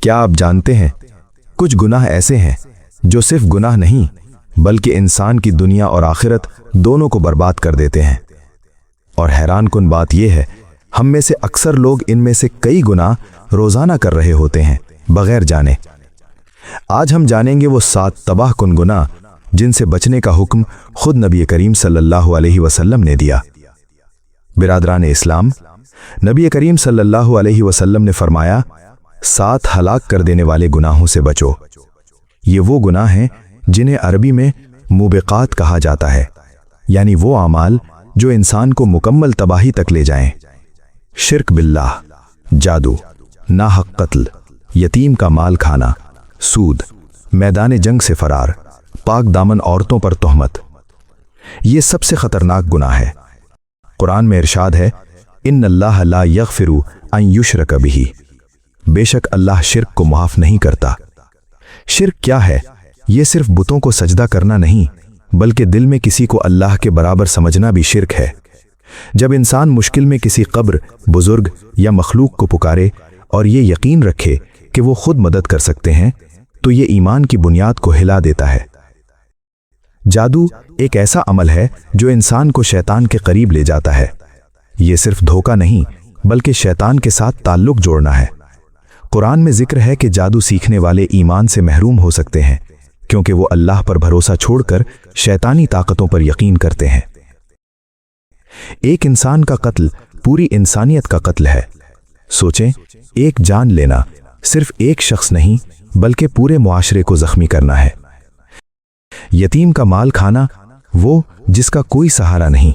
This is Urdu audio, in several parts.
کیا آپ جانتے ہیں کچھ گناہ ایسے ہیں جو صرف گناہ نہیں بلکہ انسان کی دنیا اور آخرت دونوں کو برباد کر دیتے ہیں۔ اور حیران کن بات یہ ہے ہم میں سے اکثر لوگ ان میں سے کئی گناہ روزانہ کر رہے ہوتے ہیں بغیر جانے۔ آج ہم جانیں گے وہ 7 تباہ کن گناہ جن سے بچنے کا حکم خود نبی کریم صلی اللہ علیہ وسلم نے دیا۔ برادران اسلام، نبی کریم صلی اللہ علیہ وسلم نے فرمایا 7 ہلاک کر دینے والے گناہوں سے بچو۔ یہ وہ گناہ ہیں جنہیں عربی میں موبقات کہا جاتا ہے، یعنی وہ اعمال جو انسان کو مکمل تباہی تک لے جائیں۔ شرک باللہ، جادو، ناحق قتل، یتیم کا مال کھانا، سود، میدان جنگ سے فرار، پاک دامن عورتوں پر تہمت، یہ سب سے خطرناک گناہ ہے۔ قرآن میں ارشاد ہے ان اللہ لا یغفر ان یشرک بہ، بے شک اللہ شرک کو معاف نہیں کرتا۔ شرک کیا ہے؟ یہ صرف بتوں کو سجدہ کرنا نہیں بلکہ دل میں کسی کو اللہ کے برابر سمجھنا بھی شرک ہے۔ جب انسان مشکل میں کسی قبر، بزرگ یا مخلوق کو پکارے اور یہ یقین رکھے کہ وہ خود مدد کر سکتے ہیں تو یہ ایمان کی بنیاد کو ہلا دیتا ہے۔ جادو ایک ایسا عمل ہے جو انسان کو شیطان کے قریب لے جاتا ہے۔ یہ صرف دھوکہ نہیں بلکہ شیطان کے ساتھ تعلق جوڑنا ہے۔ قرآن میں ذکر ہے کہ جادو سیکھنے والے ایمان سے محروم ہو سکتے ہیں کیونکہ وہ اللہ پر بھروسہ چھوڑ کر شیطانی طاقتوں پر یقین کرتے ہیں۔ ایک انسان کا قتل پوری انسانیت کا قتل ہے۔ سوچیں، ایک جان لینا صرف ایک شخص نہیں بلکہ پورے معاشرے کو زخمی کرنا ہے۔ یتیم کا مال کھانا، وہ جس کا کوئی سہارا نہیں،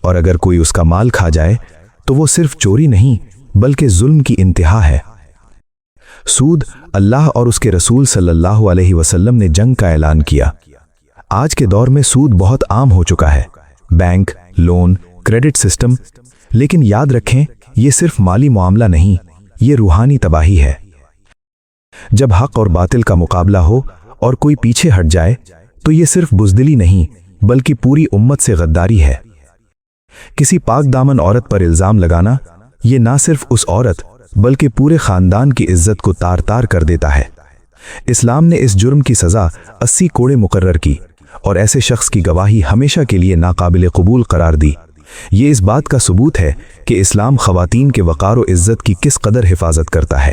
اور اگر کوئی اس کا مال کھا جائے تو وہ صرف چوری نہیں بلکہ ظلم کی انتہا ہے۔ سود، اللہ اور اس کے رسول صلی اللہ علیہ وسلم نے جنگ کا اعلان کیا۔ آج کے دور میں سود بہت عام ہو چکا ہے، بینک، لون، کریڈٹ سسٹم، لیکن یاد رکھیں یہ صرف مالی معاملہ نہیں، یہ روحانی تباہی ہے۔ جب حق اور باطل کا مقابلہ ہو اور کوئی پیچھے ہٹ جائے تو یہ صرف بزدلی نہیں بلکہ پوری امت سے غداری ہے۔ کسی پاک دامن عورت پر الزام لگانا، یہ نہ صرف اس عورت بلکہ پورے خاندان کی عزت کو تار تار کر دیتا ہے۔ اسلام نے اس جرم کی سزا 80 کوڑے مقرر کی اور ایسے شخص کی گواہی ہمیشہ کے لیے ناقابل قبول قرار دی۔ یہ اس بات کا ثبوت ہے کہ اسلام خواتین کے وقار و عزت کی کس قدر حفاظت کرتا ہے۔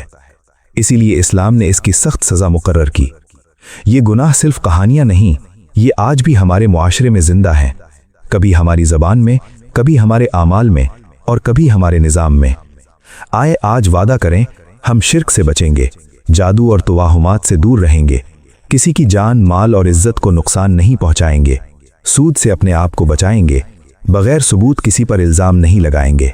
اسی لیے اسلام نے اس کی سخت سزا مقرر کی۔ یہ گناہ صرف کہانیاں نہیں، یہ آج بھی ہمارے معاشرے میں زندہ ہیں، کبھی ہماری زبان میں، کبھی ہمارے اعمال میں اور کبھی ہمارے نظام میں۔ آئے آج وعدہ کریں ہم شرک سے بچیں گے، جادو اور توہمات سے دور رہیں گے، کسی کی جان، مال اور عزت کو نقصان نہیں پہنچائیں گے، سود سے اپنے آپ کو بچائیں گے، بغیر ثبوت کسی پر الزام نہیں لگائیں گے۔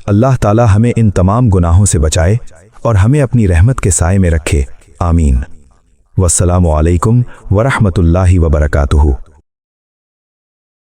اللہ تعالی ہمیں ان تمام گناہوں سے بچائے اور ہمیں اپنی رحمت کے سائے میں رکھے، آمین۔ والسلام علیکم ورحمۃ اللہ وبرکاتہ۔